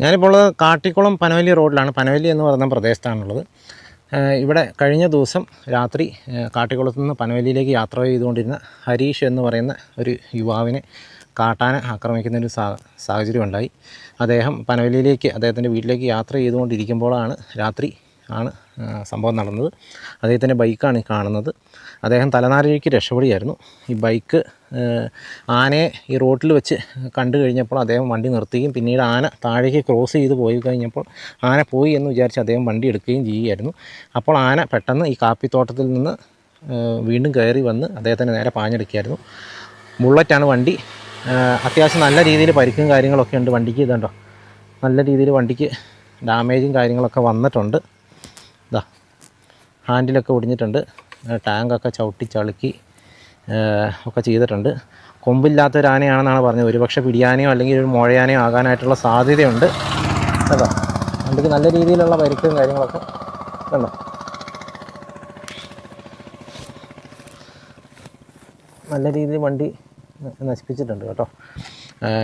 ഞാനിപ്പോൾ ഉള്ളത് കാട്ടിക്കുളം പനവല്ലി റോഡിലാണ്. പനവല്ലി എന്ന് പറയുന്ന പ്രദേശത്താണുള്ളത്. ഇവിടെ കഴിഞ്ഞ ദിവസം രാത്രി കാട്ടിക്കുളത്ത് നിന്ന് പനവല്ലിയിലേക്ക് യാത്ര ചെയ്തുകൊണ്ടിരുന്ന ഹരീഷ് എന്ന് പറയുന്ന ഒരു യുവാവിനെ കാട്ടാന ആക്രമിക്കുന്നൊരു സാഹചര്യം ഉണ്ടായി. അദ്ദേഹം പനവല്ലിയിലേക്ക് അദ്ദേഹത്തിൻ്റെ വീട്ടിലേക്ക് യാത്ര ചെയ്തുകൊണ്ടിരിക്കുമ്പോഴാണ് രാത്രി സംഭവം നടന്നത്. അദ്ദേഹത്തിൻ്റെ ബൈക്കാണ് ഈ കാണുന്നത്. അദ്ദേഹം തലനാരിഴയ്ക്ക് രക്ഷപ്പെടുകയായിരുന്നു. ഈ ബൈക്ക് ആനയെ ഈ റോഡിൽ വെച്ച് കണ്ടു കഴിഞ്ഞപ്പോൾ അദ്ദേഹം വണ്ടി നിർത്തുകയും പിന്നീട് ആന താഴേക്ക് ക്രോസ് ചെയ്ത് പോയി കഴിഞ്ഞപ്പോൾ ആന പോയി എന്ന് വിചാരിച്ച് അദ്ദേഹം വണ്ടി എടുക്കുകയും ചെയ്യുകയായിരുന്നു. അപ്പോൾ ആന പെട്ടെന്ന് ഈ കാപ്പിത്തോട്ടത്തിൽ നിന്ന് വീണ്ടും കയറി വന്ന് അദ്ദേഹത്തിന് നേരെ പാഞ്ഞെടുക്കുകയായിരുന്നു. ബുള്ളറ്റാണ് വണ്ടി. അത്യാവശ്യം നല്ല രീതിയിൽ പരിക്കും കാര്യങ്ങളൊക്കെ ഉണ്ട് വണ്ടിക്ക്. ഇതുണ്ടോ, നല്ല രീതിയിൽ വണ്ടിക്ക് ഡാമേജും കാര്യങ്ങളൊക്കെ വന്നിട്ടുണ്ട്. ഇതാ ഹാൻഡിലൊക്കെ ഒടിഞ്ഞിട്ടുണ്ട്, ടാങ്കൊക്കെ ചവിട്ടി ചളുക്കി ഒക്കെ ചെയ്തിട്ടുണ്ട്. കൊമ്പില്ലാത്തൊരു ആനയാണെന്നാണ് പറഞ്ഞത്. ഒരുപക്ഷെ പിടിയാനയോ അല്ലെങ്കിൽ ഒരു മോഴയാനയോ ആകാനായിട്ടുള്ള സാധ്യതയുണ്ട്. കേട്ടോ, വണ്ടിക്ക് നല്ല രീതിയിലുള്ള പരിക്കും കാര്യങ്ങളൊക്കെ കണ്ടോ. നല്ല രീതിയിൽ വണ്ടി നശിപ്പിച്ചിട്ടുണ്ട് കേട്ടോ.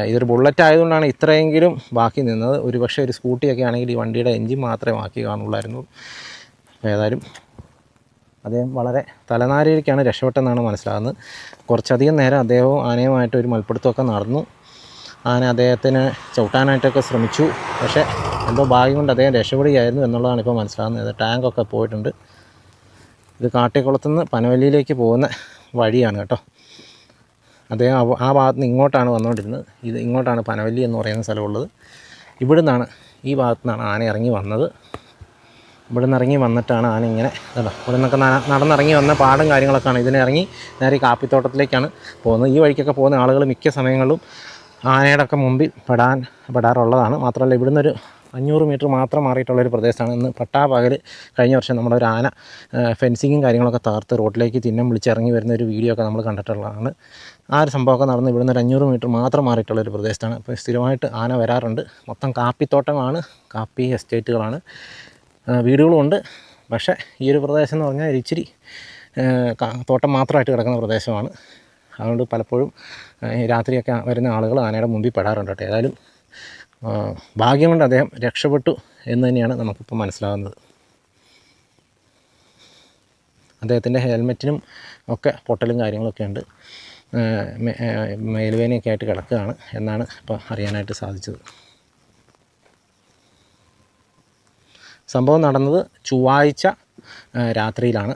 ഇതൊരു ബുള്ളറ്റ് ആയതുകൊണ്ടാണ് ഇത്രയെങ്കിലും ബാക്കി നിന്നത്. ഒരുപക്ഷെ ഒരു സ്കൂട്ടിയൊക്കെ ആണെങ്കിൽ ഈ വണ്ടിയുടെ എൻജിൻ മാത്രമേ ബാക്കി കാണുള്ളായിരുന്നു. ഏതായാലും അദ്ദേഹം വളരെ തലനാരിഴയ്ക്കാണ് രക്ഷപ്പെട്ടെന്നാണ് മനസ്സിലാകുന്നത്. കുറച്ചധികം നേരം അദ്ദേഹവും ആനയുമായിട്ട് ഒരു മൽപ്പിടുത്തമൊക്കെ നടന്നു. ആന അദ്ദേഹത്തിന് ചവിട്ടാനായിട്ടൊക്കെ ശ്രമിച്ചു. പക്ഷേ എന്തോ ഭാഗ്യം കൊണ്ട് അദ്ദേഹം രക്ഷപ്പെടുകയായിരുന്നു എന്നുള്ളതാണ് ഇപ്പോൾ മനസ്സിലാകുന്നത്. ടാങ്കൊക്കെ പോയിട്ടുണ്ട്. ഇത് കാട്ടിക്കുളത്തുനിന്ന് പനവല്ലിയിലേക്ക് പോകുന്ന വഴിയാണ് കേട്ടോ. അദ്ദേഹം ആ ഭാഗത്ത് നിന്ന് ഇങ്ങോട്ടാണ് വന്നുകൊണ്ടിരുന്നത്. ഇത് ഇങ്ങോട്ടാണ് പനവല്ലി എന്ന് പറയുന്ന സ്ഥലമുള്ളത്. ഇവിടെ നിന്നാണ്, ഈ ഭാഗത്തു നിന്നാണ് ആന ഇറങ്ങി വന്നത്. ഇവിടെ നിന്ന് ഇറങ്ങി വന്നിട്ടാണ് ആന ഇങ്ങനെ ഇവിടെ നിന്നൊക്കെ നടന്നിറങ്ങി വന്ന പാടും കാര്യങ്ങളൊക്കെയാണ്. ഇതിനിറങ്ങി നേരെ കാപ്പിത്തോട്ടത്തിലേക്കാണ് പോകുന്നത്. ഈ വഴിക്കൊക്കെ പോകുന്ന ആളുകൾ മിക്ക സമയങ്ങളിലും ആനയുടെ ഒക്കെ മുമ്പിൽ പെടാറുള്ളതാണ്. മാത്രമല്ല ഇവിടുന്ന് ഒരു 500 മീറ്റർ മാത്രം മാറിയിട്ടുള്ളൊരു പ്രദേശമാണ്. ഇന്ന് പട്ടാപകൽ കഴിഞ്ഞ വർഷം നമ്മുടെ ഒരു ആന ഫെൻസിങ്ങും കാര്യങ്ങളൊക്കെ തകർത്ത് റോഡിലേക്ക് തിന്നം വിളിച്ചിറങ്ങി വരുന്ന ഒരു വീഡിയോ ഒക്കെ നമ്മൾ കണ്ടിട്ടുള്ളതാണ്. ആ ഒരു സംഭവമൊക്കെ നടന്ന് ഇവിടുന്ന് ഒരു 500 മീറ്റർ മാത്രം മാറിയിട്ടുള്ളൊരു പ്രദേശത്താണ്. അപ്പോൾ സ്ഥിരമായിട്ട് ആന വരാറുണ്ട്. മൊത്തം കാപ്പിത്തോട്ടമാണ്, കാപ്പി എസ്റ്റേറ്റുകളാണ്, വീടുകളുമുണ്ട്. പക്ഷേ ഈ ഒരു പ്രദേശം എന്ന് പറഞ്ഞാൽ ഇച്ചിരി തോട്ടം മാത്രമായിട്ട് കിടക്കുന്ന പ്രദേശമാണ്. അതുകൊണ്ട് പലപ്പോഴും രാത്രിയൊക്കെ വരുന്ന ആളുകൾ ആനയുടെ മുമ്പിൽ പെടാറുണ്ട് കേട്ടോ. ഏതായാലും ഭാഗ്യം കൊണ്ട് അദ്ദേഹം രക്ഷപ്പെട്ടു എന്ന് തന്നെയാണ് നമുക്കിപ്പോൾ മനസ്സിലാകുന്നത്. അദ്ദേഹത്തിൻ്റെ ഹെൽമെറ്റിനും ഒക്കെ പൊട്ടലും കാര്യങ്ങളൊക്കെ ഉണ്ട്. മേലുവേനയൊക്കെ ആയിട്ട് കിടക്കുകയാണ് എന്നാണ് ഇപ്പോൾ അറിയാനായിട്ട് സാധിച്ചത്. സംഭവം നടന്നത് ചൊവ്വാഴ്ച രാത്രിയിലാണ്.